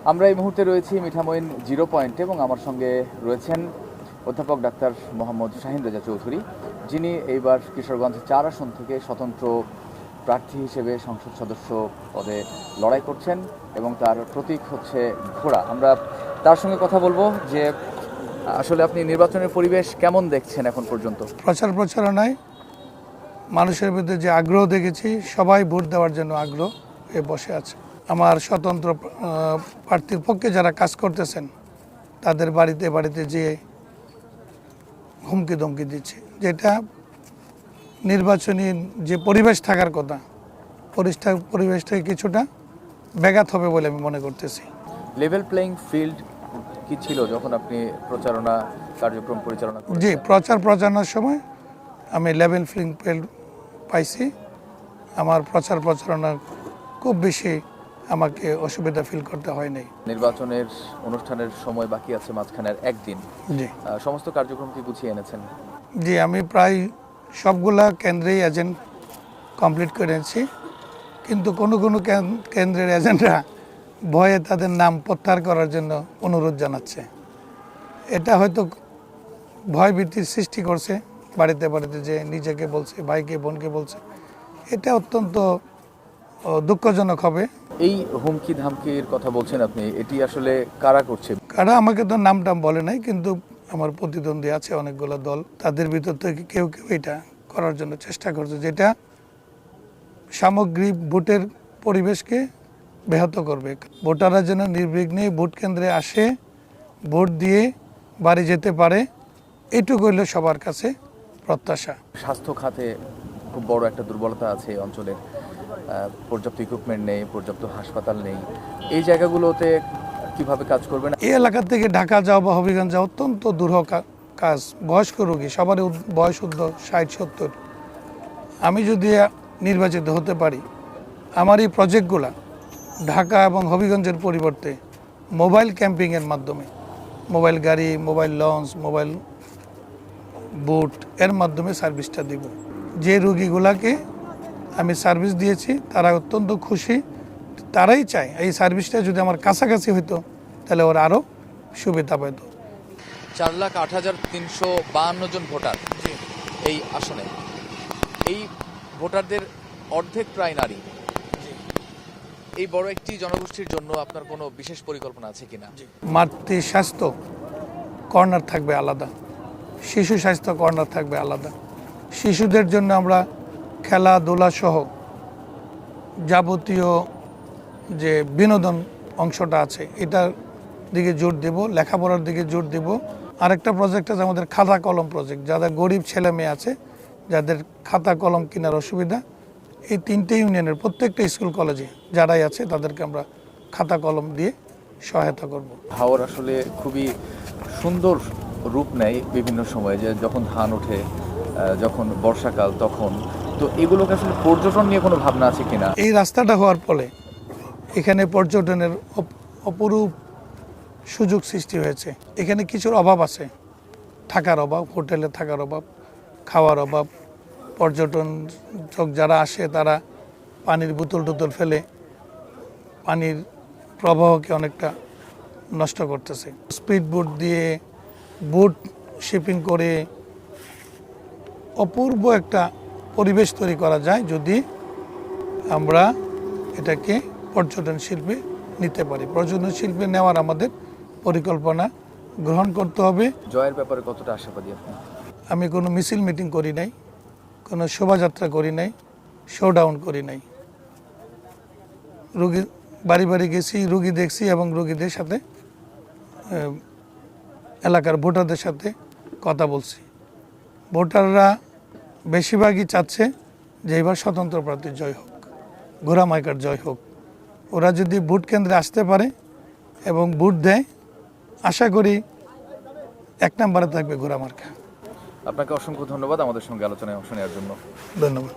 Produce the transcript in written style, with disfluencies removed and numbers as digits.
আমরা এই মুহূর্তে রয়েছি মিঠামইন জিরো পয়েন্টে এবং আমার সঙ্গে রয়েছেন অধ্যাপক ডাক্তার মোহাম্মদ শাহিন রেজা চৌধুরী, যিনি এইবার কিশোরগঞ্জ 4 আসন থেকে স্বতন্ত্র প্রার্থী হিসেবে সংসদ সদস্য পদে লড়াই করছেন এবং তার প্রতীক হচ্ছে ঘোড়া। আমরা তার সঙ্গে কথা বলবো যে আসলে আপনি নির্বাচনের পরিবেশ কেমন দেখছেন এখন পর্যন্ত। প্রচারণায় মানুষের মধ্যে যে আগ্রহ দেখেছি, সবাই ভোট দেওয়ার জন্য আগ্রহ হয়ে বসে আছে। আমার স্বতন্ত্র প্রার্থীর পক্ষে যারা কাজ করতেছেন তাদের বাড়িতে বাড়িতে যেয়ে হুমকি ধমকি দিচ্ছে, যেটা নির্বাচনী যে পরিবেশ থাকার কথা পরিবেশটাকে কিছুটা ব্যাঘাত হবে বলে আমি মনে করতেছি। লেভেল প্লেইং ফিল্ড কি ছিল যখন আপনি প্রচারণা কার্যক্রম পরিচালনা করেন? জি, প্রচারণার সময় আমি লেভেল প্লেইং ফিল্ড পাইছি। আমার প্রচারণা খুব বেশি আমাকে অসুবিধা ফিল করতে হয় নাই। নির্বাচনের অনুষ্ঠানের সময় বাকি আছে মাঝখানের একদিন, জি সমস্ত কার্যক্রম কি গুছিয়ে এনেছেন? জি, আমি প্রায় সবগুলা কেন্দ্রেই এজেন্ট কমপ্লিট করে এনেছি, কিন্তু কোনো কোনো কেন্দ্রের এজেন্টরা ভয়ে তাদের নাম প্রত্যাহার করার জন্য অনুরোধ জানাচ্ছে। এটা হয়তো ভয়ভীতির সৃষ্টি করছে বাড়িতে বাড়িতে, যে নিজেকে বলছে, ভাইকে বোনকে বলছে। এটা অত্যন্ত দুঃখজনক হবে। এই হুমকি ধামকির কথা বলছেন আপনি, এটি আসলে কারা করছে? কারা আমাকে তো নামটাম বলে নাই, কিন্তু আমার প্রতিদ্বন্দ্বী আছে অনেকগুলো দল, তাদের ভিতর থেকে কেউ কেউ এটা করার জন্য চেষ্টা করছে, যেটা সামগ্রিক ভোটের পরিবেশকে ব্যাহত করবে। ভোটাররা যেন নির্বিঘ্নে ভোট কেন্দ্রে আসে, ভোট দিয়ে বাড়ি যেতে পারে, এটুকু হইল সবার কাছে প্রত্যাশা। স্বাস্থ্য খাতে খুব বড় একটা দুর্বলতা আছে এই অঞ্চলে। পর্যাপ্ত ইকুইপমেন্ট নেই, পর্যাপ্ত হাসপাতাল নেই। এই জায়গাগুলোতে কিভাবে কাজ করবেন? এই এলাকা থেকে ঢাকা যাওয়া বা হবিগঞ্জ যাওয়া অত্যন্ত দুরূহ কাজ। বয়স্ক রোগী, সবারই বয়স 60-70। আমি যদি নির্বাচিত হতে পারি, আমার এই প্রজেক্টগুলা ঢাকা এবং হবিগঞ্জের পরিবর্তে মোবাইল ক্যাম্পিংয়ের মাধ্যমে, মোবাইল গাড়ি, মোবাইল লঞ্চ, মোবাইল বোট এর মাধ্যমে সার্ভিসটা দিব। যে রোগীগুলাকে আমি সার্ভিস দিয়েছি তারা অত্যন্ত খুশি। তারাই চায় এই সার্ভিসটা যদি আমার কাছাকাছি হইতো তাহলে ওরা আরও সুবিধা পেত। 4,08,352 জন ভোটার এই আসনে। এই ভোটারদের অর্ধেক প্রায় নারী। এই বড় একটি জনগোষ্ঠীর জন্য আপনার কোনো বিশেষ পরিকল্পনা আছে কিনা? মাতৃ স্বাস্থ্য কর্নার থাকবে আলাদা, শিশু স্বাস্থ্য কর্নার থাকবে আলাদা। শিশুদের জন্য আমরা খেলাধুলা সহ যাবতীয় যে বিনোদন অংশটা আছে এটার দিকে জোর দেব, লেখাপড়ার দিকে জোর দেব। আরেকটা প্রজেক্ট আছে আমাদের খাতা কলম প্রজেক্ট। যাদের গরিব ছেলে মেয়ে আছে, যাদের খাতা কলম কেনার অসুবিধা, এই 3টে ইউনিয়নের প্রত্যেকটা স্কুল কলেজে যারাই আছে তাদেরকে আমরা খাতা কলম দিয়ে সহায়তা করব। হাওর আসলে খুবই সুন্দর রূপ নেয় বিভিন্ন সময়ে, যে যখন ধান ওঠে, যখন বর্ষাকাল, তখন তো এগুলোকে আসলে পর্যটন নিয়ে কোনো ভাবনা আছে কিনা? এই রাস্তাটা হওয়ার ফলে এখানে পর্যটনের অপরূপ সুযোগ সৃষ্টি হয়েছে। এখানে কিছুর অভাব আছে, থাকার অভাব, হোটেলে থাকার অভাব, খাওয়ার অভাব। পর্যটন যারা আসে তারা পানির বোতল টোতল ফেলে পানির প্রবাহকে অনেকটা নষ্ট করতেছে। স্পিড বোট দিয়ে বোট শিপিং করে অপূর্ব একটা পরিবেশ তৈরি করা যায় যদি আমরা এটাকে পর্যটন শিল্পে নিতে পারি। পর্যটন শিল্পে নেওয়ার আমাদের পরিকল্পনা গ্রহণ করতে হবে। জয়ের ব্যাপারে কতটা আশাবাদী আপনি? আমি কোনো মিছিল মিটিং করি নাই, কোনো শোভাযাত্রা করি নাই, শোডাউন করি নাই। রোগী বাড়ি বাড়ি গেছি, রোগী দেখছি এবং রোগীদের সাথে, এলাকার ভোটারদের সাথে কথা বলছি। ভোটাররা বেশিরভাগই চাচ্ছে যে এবার স্বতন্ত্র প্রার্থী জয় হোক, ঘোড়া মার্কার জয় হোক। ওরা যদি ভোট কেন্দ্রে আসতে পারে এবং ভোট দেয়, আশা করি 1 নম্বরে থাকবে ঘোড়া মার্কা। আপনাকে অসংখ্য ধন্যবাদ আমাদের সঙ্গে আলোচনায় অংশ নেওয়ার জন্য। ধন্যবাদ।